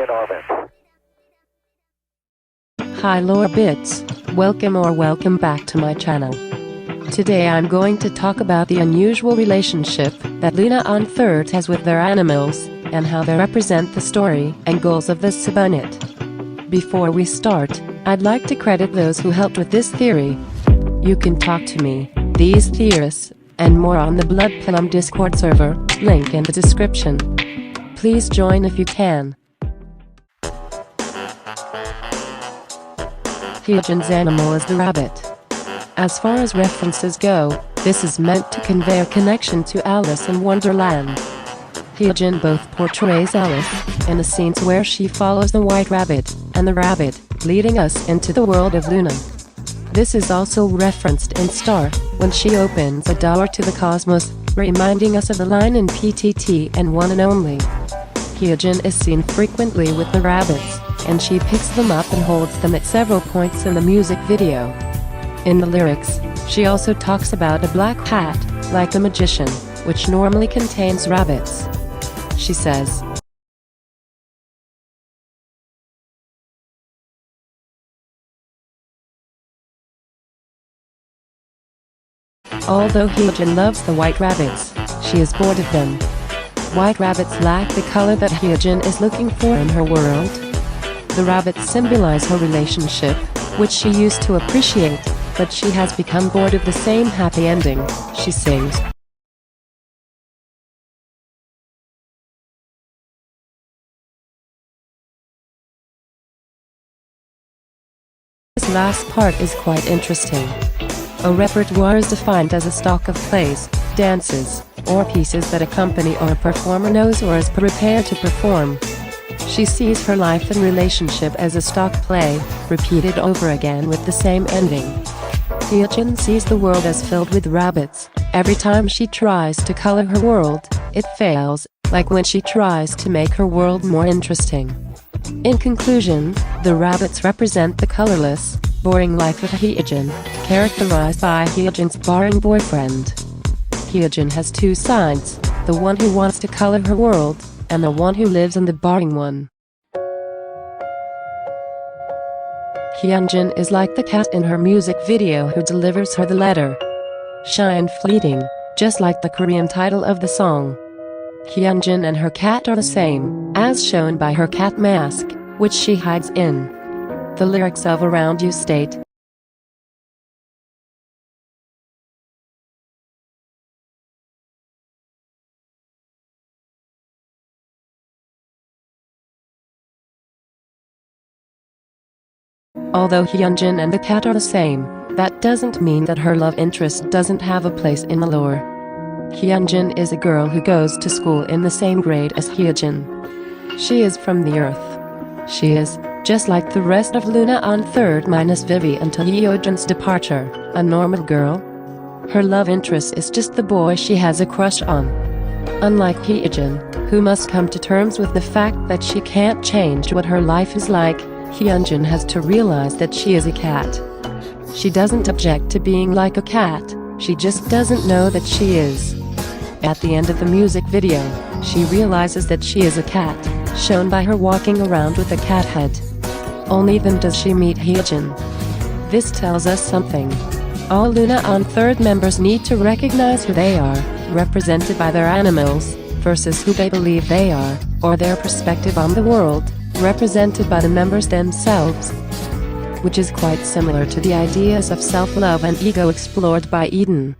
in orbit. Hi LOOPΔs, welcome back to my channel. Today I'm going to talk about the unusual relationship that Loona on Third has with their animals, and how they represent the story and goals of this subunit. Before we start, I'd like to credit those who helped with this theory. You can talk to me, these theorists, and more on the LOOPΔ Discord server, link in the description. Please join if you can. Hyejin's animal is the rabbit. As far as references go, this is meant to convey a connection to Alice in Wonderland. Hyejin both portrays Alice in the scenes where she follows the white rabbit and the rabbit, leading us into the world of Loona. This is also referenced in Star, when she opens a door to the cosmos, reminding us of the line in PTT and One and Only. Hyejin is seen frequently with the rabbits, and she picks them up and holds them at several points in the music video. In the lyrics, she also talks about a black hat, like a magician, which normally contains rabbits. She says, although Hyejin loves the white rabbits, she is bored of them. White rabbits lack the color that Hyejin is looking for in her world. The rabbits symbolize her relationship, which she used to appreciate, but she has become bored of the same happy ending, she sings. This last part is quite interesting. A repertoire is defined as a stock of plays, dances, or pieces that a company or a performer knows or is prepared to perform. She sees her life and relationship as a stock play, repeated over again with the same ending. Hyejin sees the world as filled with rabbits. Every time she tries to color her world, it fails, like when she tries to make her world more interesting. In conclusion, the rabbits represent the colorless, boring life of Hyejin, characterized by Hyejin's boring boyfriend. Hyejin has two sides, the one who wants to color her world, and the one who lives in the boring one. Hyejin is like the cat in her music video who delivers her the letter. Shy and fleeting, just like the Korean title of the song. Hyejin and her cat are the same, as shown by her cat mask, which she hides in. The lyrics of Around You state, although Hyejin and the cat are the same, that doesn't mean that her love interest doesn't have a place in the lore. Hyejin is a girl who goes to school in the same grade as Hyejin. She is from the earth. She is, just like the rest of Loona on Third minus Vivi until Hyejin's departure, a normal girl. Her love interest is just the boy she has a crush on. Unlike Hyejin, who must come to terms with the fact that she can't change what her life is like, Hyejin has to realize that she is a cat. She doesn't object to being like a cat, she just doesn't know that she is. At the end of the music video, she realizes that she is a cat, shown by her walking around with a cat head. Only then does she meet Hyejin. This tells us something. All Loona on Third members need to recognize who they are, represented by their animals, versus who they believe they are, or their perspective on the world, represented by the members themselves. Which is quite similar to the ideas of self-love and ego explored by Eden.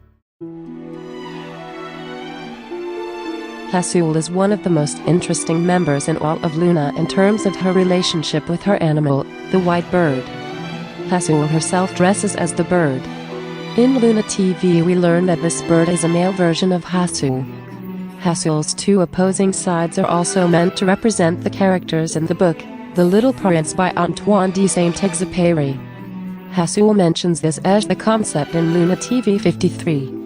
Haseul is one of the most interesting members in all of Loona in terms of her relationship with her animal, the white bird. Haseul herself dresses as the bird. In Loona TV we learn that this bird is a male version of Haseul. Haseul's two opposing sides are also meant to represent the characters in the book, The Little Prince by Antoine de Saint-Exupéry. Haseul mentions this as the concept in Loona TV 53.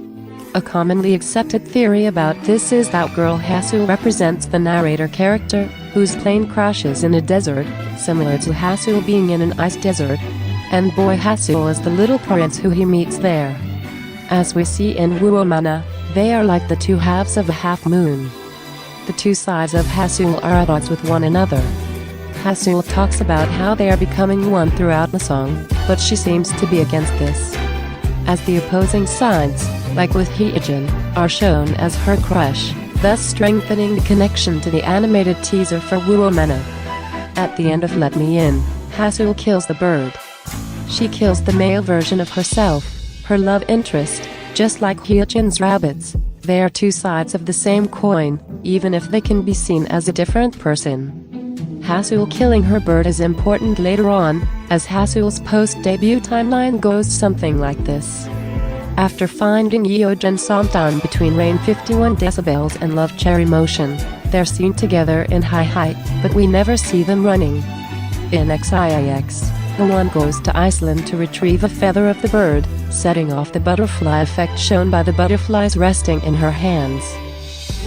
A commonly accepted theory about this is that girl Haseul represents the narrator character, whose plane crashes in a desert, similar to Haseul being in an ice desert, and boy Haseul is the little prince who he meets there. As we see in Woomana, they are like the two halves of a half moon. The two sides of Haseul are at odds with one another. Hasul talks about how they are becoming one throughout the song, but she seems to be against this, as the opposing sides, like with Hyejin, are shown as her crush, thus strengthening the connection to the animated teaser for Woomena. At the end of Let Me In, Hasul kills the bird. She kills the male version of herself, her love interest, just like Hyejin's rabbits. They are two sides of the same coin, even if they can be seen as a different person. Hasul killing her bird is important later on, as Hasul's post-debut timeline goes something like this. After finding Hyejin sometime between Rain 51 Decibels and Love Cherry Motion, they're seen together in High Height, but we never see them running. In XIX, the one goes to Iceland to retrieve a feather of the bird, setting off the butterfly effect shown by the butterflies resting in her hands.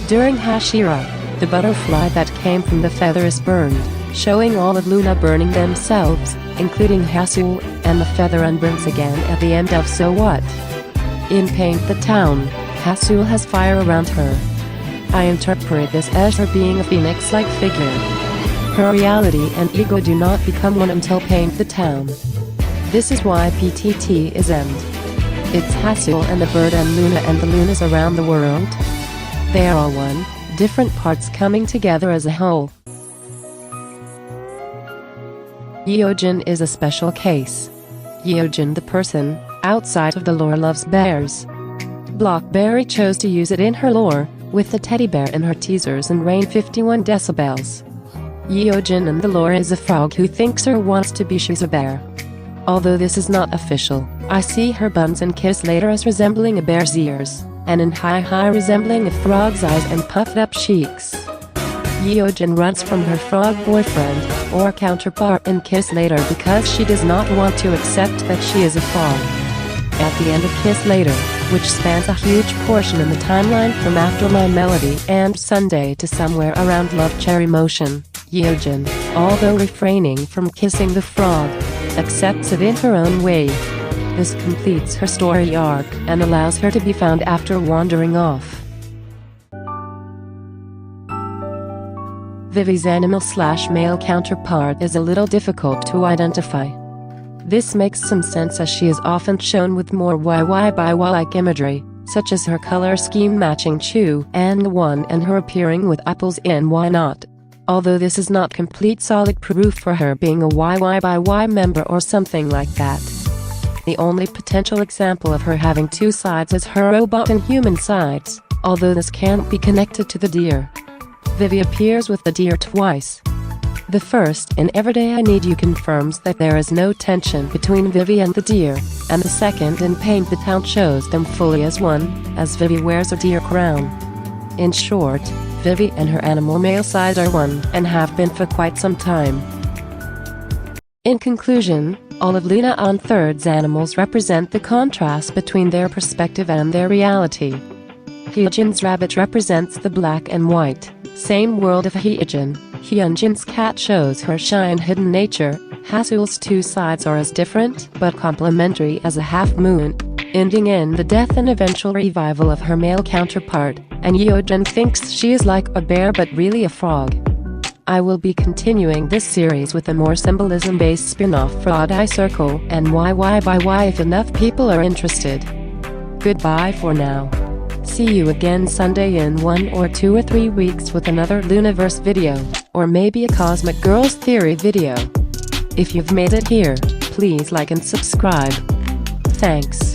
During Hashira, the butterfly that came from the feather is burned, showing all of Loona burning themselves, including Hasul, and the feather unburns again at the end of So What? In Paint the Town, Hasul has fire around her. I interpret this as her being a phoenix-like figure. Her reality and ego do not become one until Paint the Town. This is why PTT is end. It's Hasul and the bird and Loona and the Loonas around the world. They are all one, different parts coming together as a whole. Hyejin is a special case. Hyejin the person, outside of the lore, loves bears. Blockberry chose to use it in her lore, with the teddy bear in her teasers and Rain 51 Decibels. Hyejin in the lore is a frog who thinks or wants to be she's a bear. Although this is not official, I see her buns and kiss later as resembling a bear's ears, and in High resembling a frog's eyes and puffed up cheeks. Hyejin runs from her frog boyfriend, or counterpart in Kiss Later because she does not want to accept that she is a frog. At the end of Kiss Later, which spans a huge portion in the timeline from After My Melody and Sunday to somewhere around Love Cherry Motion, Hyejin, although refraining from kissing the frog, accepts it in her own way. This completes her story arc and allows her to be found after wandering off. Vivi's animal/male counterpart is a little difficult to identify. This makes some sense as she is often shown with more YY-by-Y-like imagery, such as her color scheme matching Chu and the one and her appearing with apples in Why Not. Although this is not complete solid proof for her being a YY-by-Y member or something like that. The only potential example of her having two sides is her robot and human sides, although this can't be connected to the deer. Vivi appears with the deer twice. The first in Everyday I Need You confirms that there is no tension between Vivi and the deer, and the second in Paint the Town shows them fully as one, as Vivi wears a deer crown. In short, Vivi and her animal male side are one and have been for quite some time. In conclusion, all of Loona on Third's animals represent the contrast between their perspective and their reality. Hyejin's rabbit represents the black and white, same world of Hyejin. Hyunjin's cat shows her shy and hidden nature. Hasul's two sides are as different but complementary as a half moon, ending in the death and eventual revival of her male counterpart, and Hyejin thinks she is like a bear but really a frog. I will be continuing this series with a more symbolism-based spin-off for Odd Eye Circle and YY-by-Y if enough people are interested. Goodbye for now. See you again Sunday in 1 or 2 or 3 weeks with another LOOPΔverse video, or maybe a Cosmic Girls Theory video. If you've made it here, please like and subscribe. Thanks.